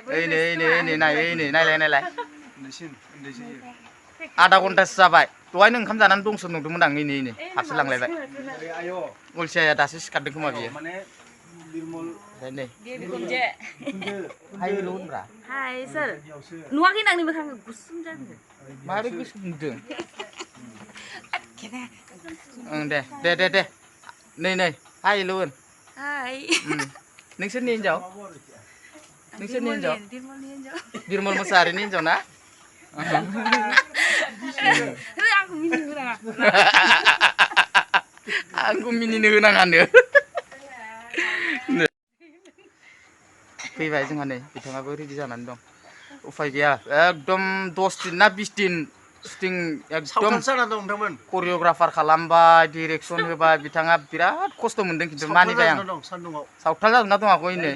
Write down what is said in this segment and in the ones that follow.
नै नायलाय आधा घन्टासो जाबाय दहायनो ओंखाम जानानै दंसो नंदोंमोन आं नै हाबसो लांलायबाय अलसियाया दासो सिखारदों खोमा बियो नै हाय हेल' होनब्रा हाय सोर नुवाखै नोंनि मोखांखौ गुसुं जादों मारै गुसुं नुदों दे नै हाय हेल' होन हाय नोंसोरनि हिनजाव बिरमलनि हिनजाव बिरमल मोसाहारिनि हिनजाव ना आंखौ मिनिनो होनाङानो फैबाय जोंहा नै बिथाङाबो रेडि जानानै दं उफाय गैया एकदम 10 दिन ना 20 दिन शुटिं एकदम करिय'ग्राफार खालामबाय डिरेक्सन होबाय बिथाङा बिराद खस्थ' मोनदों खिन्थु मानिबाय आं सावथाल जाजोबना दं आगै नै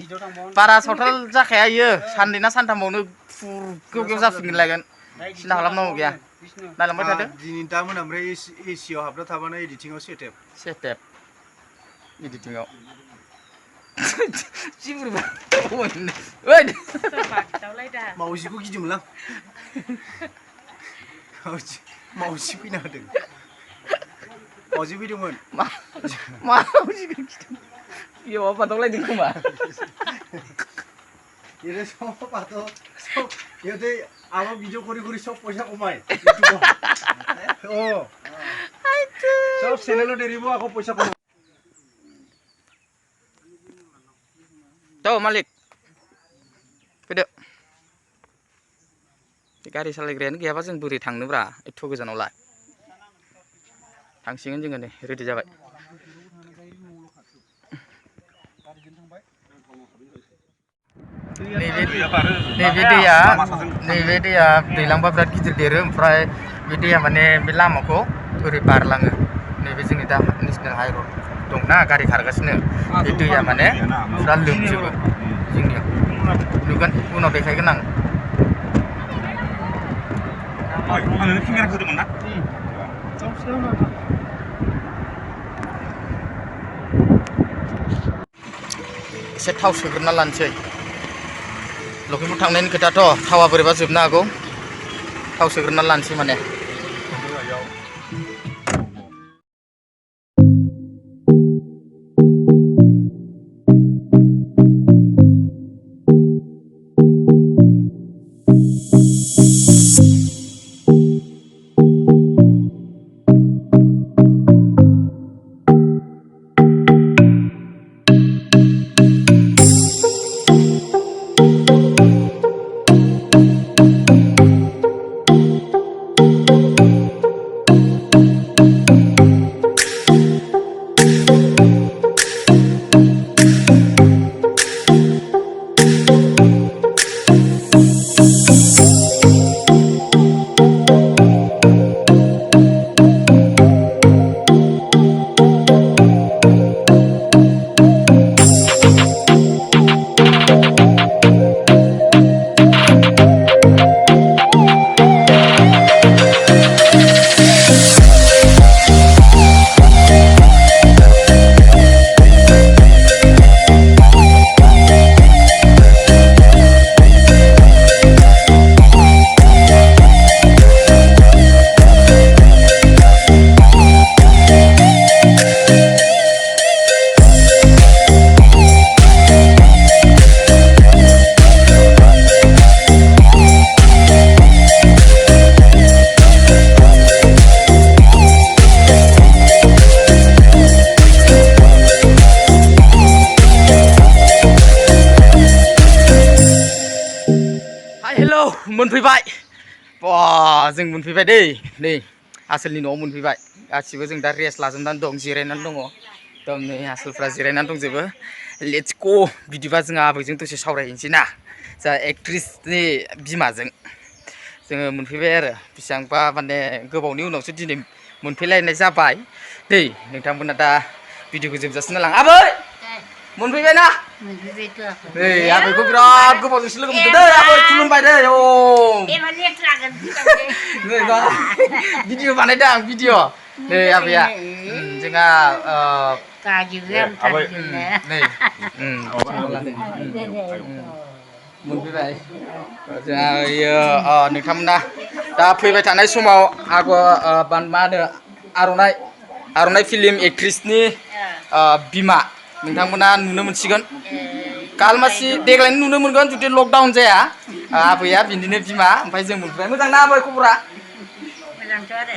बारा सावथाल जाखाया इयो साननै ना सानथामावनो फुरगेव जाफिनलायगोन सिन्था खालामनांगौ गैया नायलांबाय थादो दिनै दा मोना ओमफ्राय एसियाव हाबना थाबानो एडिटिंआव सेटेप एडिटिंआव मावजिखौ गिदोंमोनलां मावजि फैना होदों मावजि फैदोंमोन मावजिखौ गिदों बेयाव बादावलायदों खोमा ये सब पातो सब ये दे आवा वीडियो करी सब पैसा कमाय ओ सब चैनल देरिबो आको पैसा कमाय तो मालिक फैदो गारि सालायग्रायानो गैयाबा जों बोरै थांनोब्रा एथ' गोजानावलाय थांसिगोन जोङो नै रेडि जाबाय नैबे दैया दैलांबा बिराद गिदिर देरो ओमफ्राय बे दैया माने बे लामाखौ ओरै बारलाङो नैबे जोंनि दा नेशनेल हाइरड दंना गारि खारगासिनो बे दैया माने फुरा लोमजोबो जोंनियाव नुगोन उनाव देखायगोन आं एसे थाव सोग्रोना लानोसै लखिमपुर थांनायनि खोथाथ' थावा बोरैबा जोबनो हागौ थाव सोग्रोना लानोसै माने मोनफैबाय जों मोनफैबाय दै नै आसोलनि न'आव मोनफैबाय गासिबो जों दा रेस्ट लाजोबनानै दं जिरायनानै दङ एकदम नै आसोलफ्रा जिरायनानै दंजोबो लेट्स गो बिदिबा जों आबैजों दसे सावरायहैनोसै ना जा एक्ट्रिसनि बिमाजों जोङो मोनफैबाय आरो बेसेबांबा माने गोबावनि उनावसो दिनै मोनफैलायनाय जाबाय दै नोंथांमोना दा भिडिअखौ जोबजासिम नायलां आबै मोनफैबाय ना नै आबैखौ बिराद गोबावजोंसो लोगो मोनदों दै आबै खुलुमबाय दै नै दा भिडिअ बानायदों आं भिडिअ नै आबैया जोंहा नै मोनफैबाय जोंहा इयो नोंथांमोना दा फैबाय थानाय समाव मा होनो आर'नाइ फिल्म एक्ट्रिसनि बिमा नोंथांमोना नुनो मोनसिगोन कालमासि देग्लायनो नुनो मोनगोन जुदि लकडाउन जाया आबैया बिनिनो बिमा ओमफ्राय जों मोनफैबाय मोजां ना आबै खबरा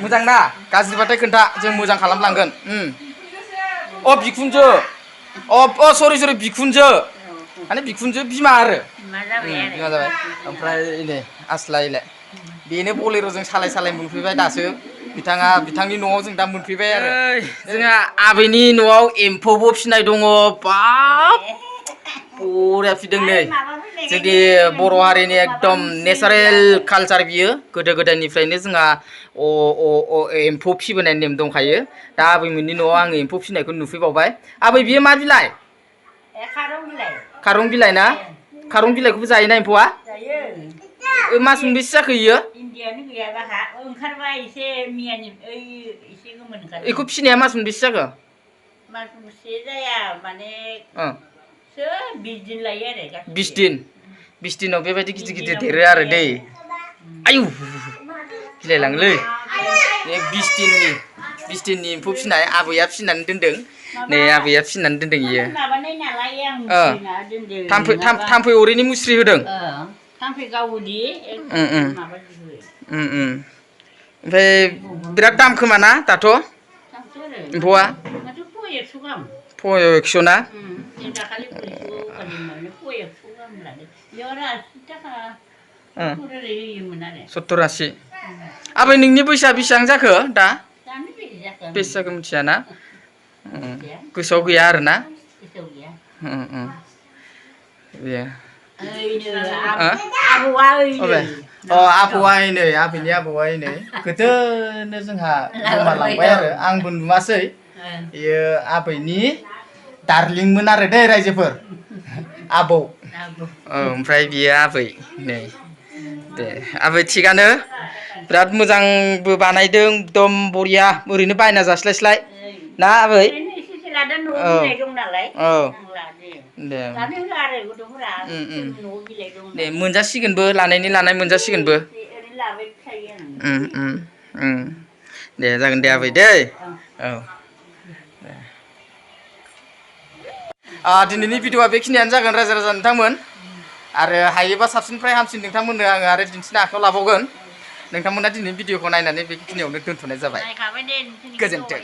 मोजां ना गाज्रिबाथाय खोन्था जों मोजां खालामलांगोन बिखुनजो सरि बिखुनजो माने बिखुनजो बिमा आरो बिमा जाबाय ओमफ्राय नै आस्लायलाय बेनो बलेर'जों सालाय मोनफैबाय दासो बिथांनि न'आव जों दा मोनफैबाय आरो जोंहा आबैनि न'आव एम्फौबो फिसिनाय दङ बाब बरिया फिदों नै जोंनि बर' हारिनि एकदम नेचारेल कालचार बियो गोदो गोदायनिफ्रायनो जोंहा एम्फौ फिबोनाय नेम दंखायो दा आबैमोननि न'आव आङो एम्फौ फिसिनायखौ नुफैबावबाय आबै बियो मा बिलाइ खारं बिलाइ ना खारं बिलाइखौबो जायोना एम्फौआ मास मोनबेसे जाखो इयो बेखौ फिसिनाया मास मोनबेसे जाखो मास मोनसे जाया माने 20 दिन लायो आरो 20 दिनाव बेबायदि गिदिर देरो आरो दै आयु गिलायलाङोलै 20 दिननि एम्फौ फिसिनाय आबैया फिसिनानै दोनदों नै आबैया फिसिनानै दोनदों इयो थाम्फै अरैनि मुस्रि होदों थाम्फै गावोदि ओमफ्राय बिराद दाम खोमा ना दाथ' एम्फौआ फवायाव 100 ना सत्तर 80 आबै नोंनि बैसोआ बेसेबां जाखो दा बेसे जाखो मिथिया ना गोसोआव गैया आरो ना आबौआ नै आबैनि आबौआ नै गोदोनो जोंहा गोमालांबाय आरो आंबो नुवासै बेयो आबैनि दार्लिंमोन आरो दै रायजोफोर आबौ ओमफ्राय बियो आबै नै दे आबै थिगानो बिराद मोजांबो बानायदों एकदम बरिया ओरैनो बायना जास्लायस्लाय ना आबै दे मोनजासिगोनबो लानायनि लानाय मोनजासिगोनबो दे जागोन दे आबै दै दिनैनि भिडिअआ बेखिनियानो जागोन रायजो राजा नोंथांमोन आरो हायोबा साबसिननिफ्राय हामसिन नोंथांमोननो आङो आरो दिन्थिनो आखायाव लाबावगोन नोंथांमोना दिनैनि भिडिअखौ नायनानै बेखिनियावनो दोनथ'नाय जाबाय गोजोन्थों।